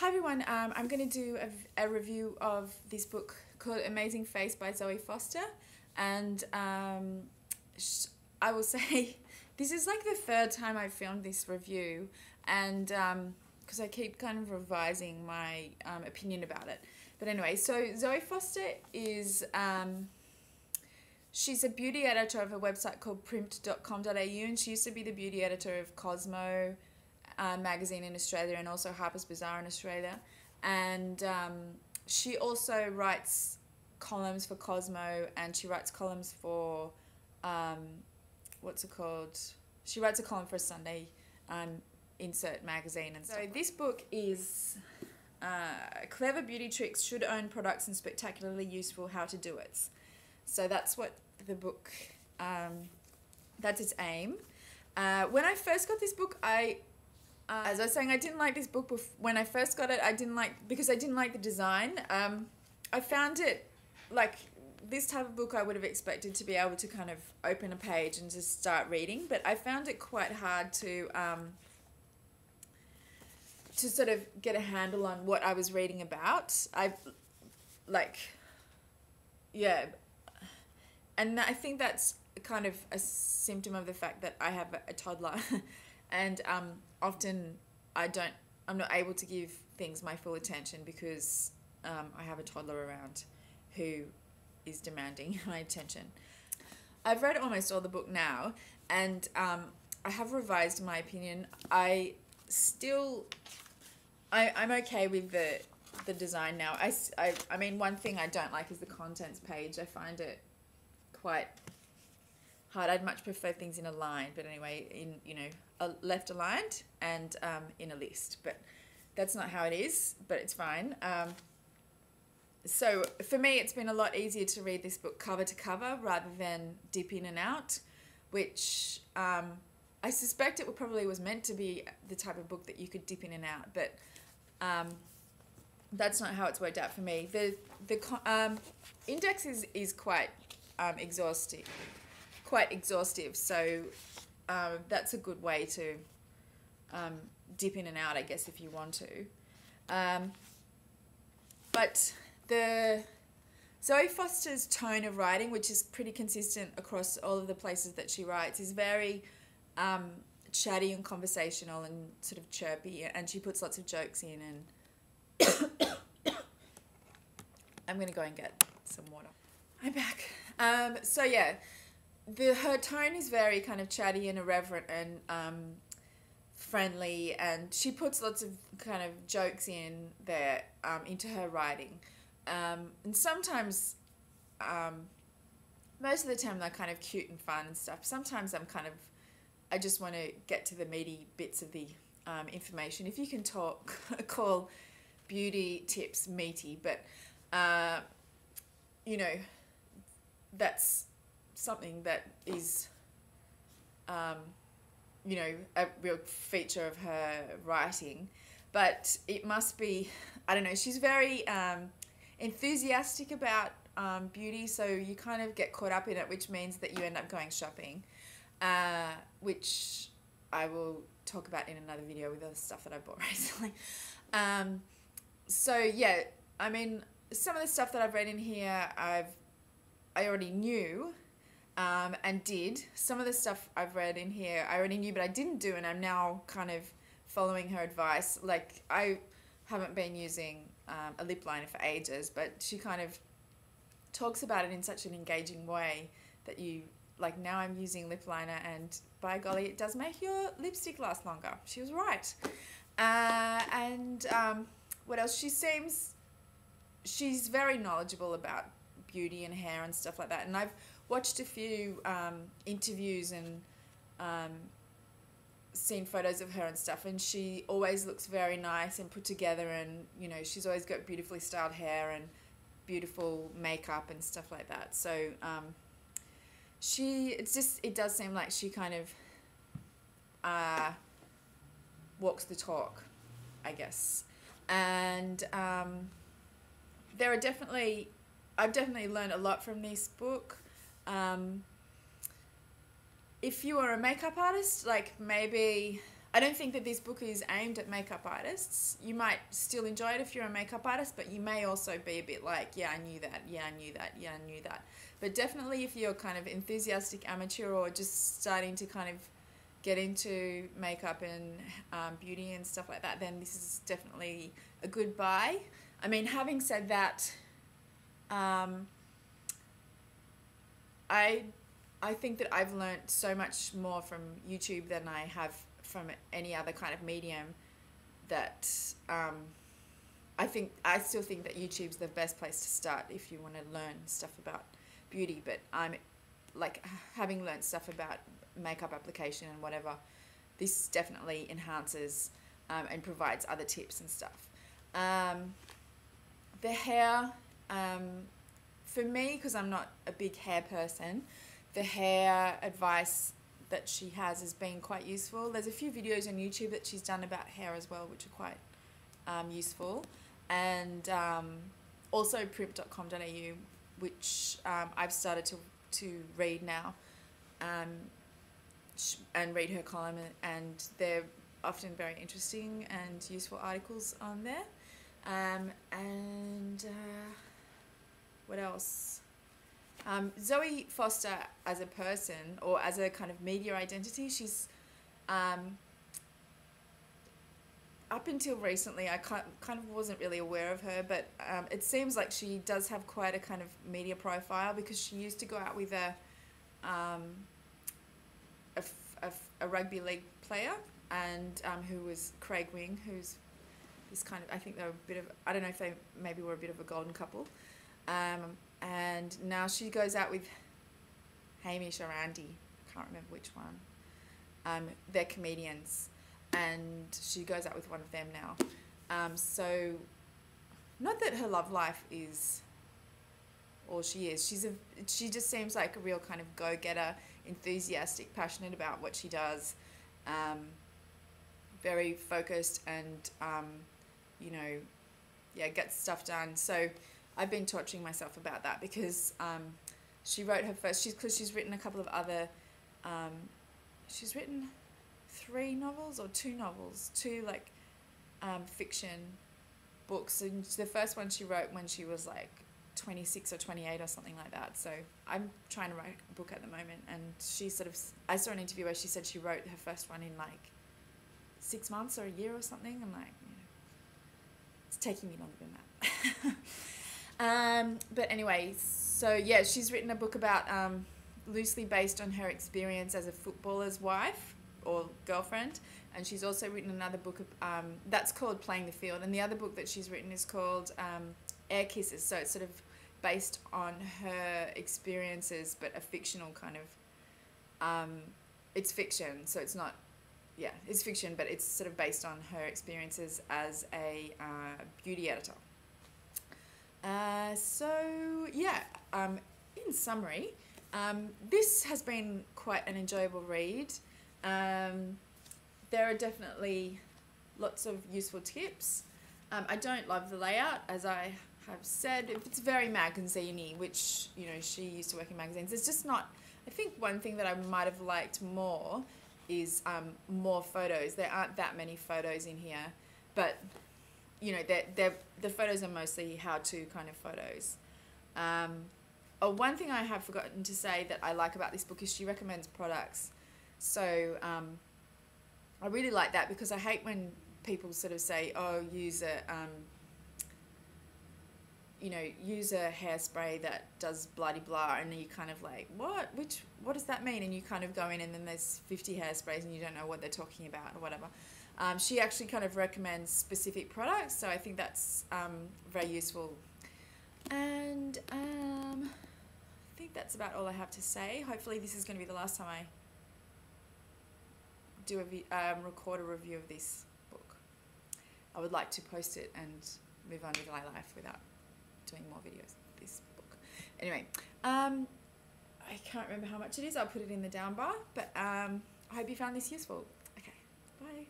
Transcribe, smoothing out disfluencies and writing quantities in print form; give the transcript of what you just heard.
Hi everyone, I'm going to do a review of this book called Amazing Face by Zoe Foster, and I will say this is like the third time I've filmed this review, and because I keep kind of revising my opinion about it. But anyway, so Zoe Foster is she's a beauty editor of a website called primt.com.au, and she used to be the beauty editor of Cosmo magazine in Australia and also Harper's Bazaar in Australia. And she also writes columns for Cosmo, and she writes columns for, what's it called? She writes a column for a Sunday insert magazine and stuff. So this book is Clever Beauty Tricks Should Own Products and Spectacularly Useful How to Do It. So that's what the book, that's its aim. When I first got this book, as I was saying, I didn't like this book when I first got it. Because I didn't like the design. I found it, like, this type of book I would have expected to be able to kind of open a page and just start reading, but I found it quite hard to sort of get a handle on what I was reading about. And I think that's kind of a symptom of the fact that I have a toddler, and often I'm not able to give things my full attention because I have a toddler around who is demanding my attention. I've read almost all the book now, and I have revised my opinion. I'm okay with the design now. I mean, one thing I don't like is the contents page. I find it quite hard. I'd much prefer things in a line, but anyway, left aligned and in a list, but that's not how it is, but it's fine. So for me, it's been a lot easier to read this book cover to cover rather than dip in and out, which I suspect it probably was meant to be the type of book that you could dip in and out, but that's not how it's worked out for me. The index is quite exhaustive, so that's a good way to dip in and out, I guess, if you want to. But the Zoe Foster's tone of writing, which is pretty consistent across all of the places that she writes, is very chatty and conversational and sort of chirpy, and she puts lots of jokes in. And I'm going to go and get some water. I'm back. So yeah, her tone is very kind of chatty and irreverent and friendly, and she puts lots of kind of jokes in there into her writing. And sometimes, most of the time they're kind of cute and fun and stuff. Sometimes I just want to get to the meaty bits of the information. If you can call beauty tips meaty, but that's something that is, a real feature of her writing. But it must be, I don't know, she's very enthusiastic about beauty, so you kind of get caught up in it, which means that you end up going shopping, which I will talk about in another video with other stuff that I bought recently. So yeah, I mean, some of the stuff that I've read in here I already knew and did. Some of the stuff I've read in here I already knew but I didn't do, and I'm now kind of following her advice. Like, I haven't been using a lip liner for ages, but she kind of talks about it in such an engaging way that you, like, now I'm using lip liner and by golly, it does make your lipstick last longer. She was right. What else? She's very knowledgeable about beauty and hair and stuff like that, and I've watched a few interviews and seen photos of her and stuff, and she always looks very nice and put together, and she's always got beautifully styled hair and beautiful makeup and stuff like that. So it does seem like she kind of walks the talk, I guess. And I've definitely learned a lot from this book. If you are a makeup artist, like, maybe I don't think that this book is aimed at makeup artists. You might still enjoy it if you're a makeup artist, but you may also be a bit like, yeah, I knew that, yeah, I knew that, yeah, I knew that. But definitely if you're kind of enthusiastic amateur or just starting to kind of get into makeup and beauty and stuff like that, then this is definitely a good buy. I mean, having said that, I think that I've learned so much more from YouTube than I have from any other kind of medium, that I still think that YouTube's the best place to start if you want to learn stuff about beauty. But I'm like, having learned stuff about makeup application and whatever, this definitely enhances and provides other tips and stuff. The hair, for me, because I'm not a big hair person, the hair advice that she has been quite useful. There's a few videos on YouTube that she's done about hair as well, which are quite useful. And also primp.com.au, which I've started to read now, and read her column, and they're often very interesting and useful articles on there. What else? Zoe Foster as a person, or as a kind of media identity, she's up until recently I kind of wasn't really aware of her, but it seems like she does have quite a kind of media profile, because she used to go out with a rugby league player, and who was Craig Wing, who's this kind of, I think they were a bit of, I don't know if they maybe were a bit of a golden couple. And now she goes out with Hamish or Andy, I can't remember which one. They're comedians, and she goes out with one of them now. So, not that her love life is all she is. She just seems like a real kind of go-getter, enthusiastic, passionate about what she does, very focused, and you know, yeah, gets stuff done. So I've been torturing myself about that, because she wrote her first, she's written a couple of other, she's written 3 novels or 2 novels, 2 like fiction books. And the first one she wrote when she was like 26 or 28 or something like that. So I'm trying to write a book at the moment, and she sort of, I saw an interview where she said she wrote her first one in like 6 months or a year or something. I'm like, you know, it's taking me longer than that. But anyway, so yeah, she's written a book about, loosely based on her experience as a footballer's wife or girlfriend, and she's also written another book that's called Playing the Field, and the other book that she's written is called Air Kisses. So it's sort of based on her experiences, but a fictional kind of, it's fiction, so it's not, yeah, it's fiction, but it's sort of based on her experiences as a beauty editor. So yeah, in summary, this has been quite an enjoyable read. There are definitely lots of useful tips. I don't love the layout, as I have said. It's very magazine-y, which, you know, she used to work in magazines. It's just not, I think one thing that I might have liked more is more photos. There aren't that many photos in here, but you know, the photos are mostly how-to kind of photos. One thing I have forgotten to say that I like about this book is she recommends products. So I really like that, because I hate when people sort of say, oh, use a you know, use a hairspray that does bloody blah, and you kind of like, what does that mean? And you kind of go in, and then there's 50 hairsprays and you don't know what they're talking about or whatever. She actually kind of recommends specific products, so I think that's very useful. And I think that's about all I have to say. Hopefully this is going to be the last time I do record a review of this book. I would like to post it and move on with my life without doing more videos of this book. Anyway, I can't remember how much it is. I'll put it in the down bar, but I hope you found this useful. Okay, bye.